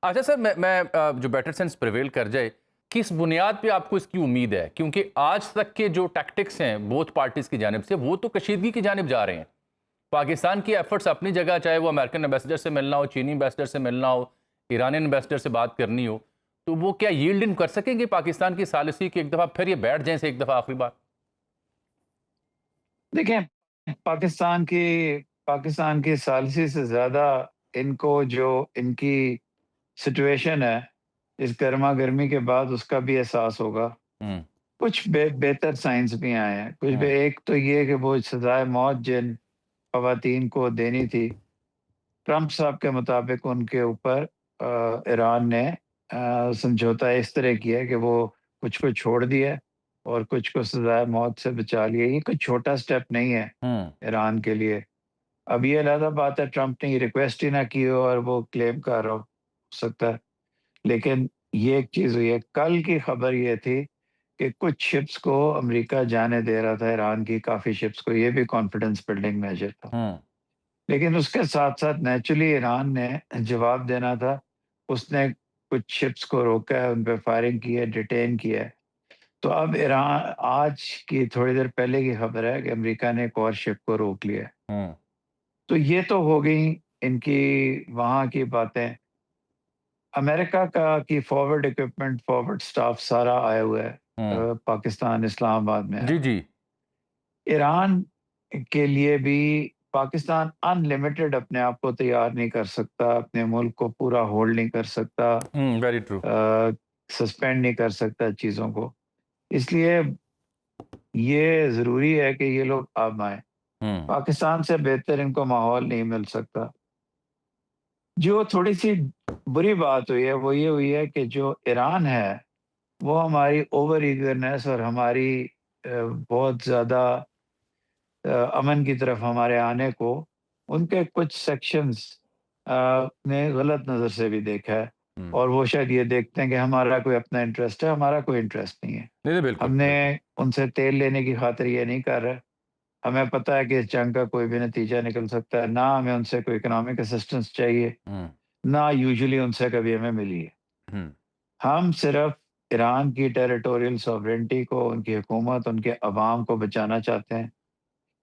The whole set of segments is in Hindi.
अच्छा सर, मैं जो बेटर सेंस प्रिवेल कर जाए, किस बुनियाद पे आपको इसकी उम्मीद है? क्योंकि आज तक के जो टैक्टिक्स हैं बोथ पार्टीज की जानिब से, वो तो कशीदगी की जानिब जा रहे हैं। पाकिस्तान की एफर्ट्स अपनी जगह, चाहे वो अमेरिकन एम्बेसडर से मिलना हो, चीनी एम्बेसडर से मिलना हो, ईरानियन एम्बेसडर से बात करनी हो, तो वो क्या यील्ड इन कर सकेंगे पाकिस्तान की सालिसी की एक दफ़ा फिर ये बैठ जाएं से एक दफ़ा आखिरी बार? देखें, पाकिस्तान की सालिसी से ज़्यादा इनको जो इनकी सिचुएशन है, इस गरमा-गर्मी के बाद उसका भी एहसास होगा। हम्म। कुछ बेहतर साइंस भी आए हैं। हम्म। एक तो ये कि वो सज़ाए मौत जिन ख़वातीन को देनी थी, ट्रंप साहब के मुताबिक उनके ऊपर ईरान ने समझौता इस तरह किया है कि वो कुछ को छोड़ दिया है और कुछ को सज़ाए मौत से बचा लिया। ये कोई छोटा स्टेप नहीं है हम्म। ईरान के लिए। अब ये अलग बात है, ट्रंप ने ये रिक्वेस्ट ही ना की हो और वो क्लेम कर रहा हो सकता है। लेकिन ये एक चीज़ हुई है। कल की खबर ये थी कि कुछ शिप्स को अमेरिका जाने दे रहा था, ईरान की काफ़ी शिप्स को, ये भी कॉन्फिडेंस बिल्डिंग मेजर था। हम्म। लेकिन उसके साथ-साथ नेचुरली ईरान ने जवाब देना था। उसने कुछ शिप्स को रोका है, उन पे फायरिंग की है, डिटेन किया है। तो अब ईरान, आज की थोड़ी देर पहले की खबर है कि अमेरिका ने एक और शिप को रोक लिया है। हम्म। तो ये तो हो गई इनकी वहाँ की बातें। अमेरिका का की फॉरवर्ड इक्विपमेंट, फॉरवर्ड स्टाफ सारा आया हुआ है हम्म। पाकिस्तान इस्लामाबाद में है। जी जी। ईरान के लिए भी पाकिस्तान अनलिमिटेड अपने आप को तैयार नहीं कर सकता, अपने मुल्क को पूरा होल्ड नहीं कर सकता, वेरी ट्रू। सस्पेंड नहीं कर सकता चीज़ों को। इसलिए ये ज़रूरी है कि ये लोग अब आएँ। हम्म। पाकिस्तान से बेहतर इनको माहौल नहीं मिल सकता। जो थोड़ी-सी बुरी बात हुई है, वो ये हुई है कि जो ईरान है, वो हमारी ओवर ईगरनेस और हमारी बहुत ज़्यादा अमन की तरफ हमारे आने को उनके कुछ सेक्शंस ने गलत नज़र से भी देखा है हम्म। और वो शायद ये देखते हैं कि हमारा कोई अपना इंटरेस्ट है, हमारा कोई इंटरेस्ट नहीं है। नहीं नहीं, बिल्कुल हमने बिल्कुल। उनसे तेल लेने की खातिर ये नहीं कर रहे। हमें पता है कि इस जंग का कोई भी नतीजा निकल सकता है। ना हमें उनसे कोई इकोनॉमिक असिस्टेंस चाहिए, हम्म। ना यूजुअली उनसे कभी हमें मिली है। हम्म। हम सिर्फ ईरान की टेरिटोरियल सॉवरेनिटी को, उनकी हुकूमत, उनके अवाम को बचाना चाहते हैं।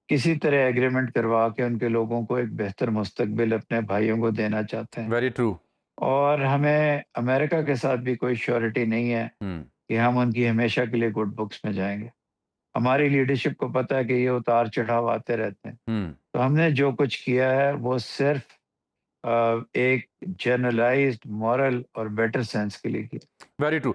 किसी तरह एग्रीमेंट करवा के उनके लोगों को एक बेहतर मुस्तकबिल अपने भाइयों को देना चाहते हैं। Very true. और हमें अमेरिका के साथ भी कोई श्योरिटी नहीं है हम्म। कि हम उनकी हमेशा के लिए गुड बुक्स में जाएँगे। हमारी लीडरशिप को पता है कि ये उतार-चढ़ाव आते रहते हैं। हम्म। तो हमने जो कुछ किया है वो सिर्फ़ एक जनरलाइज़्ड मॉरल और बेटर सेंस के लिए किया। Very true.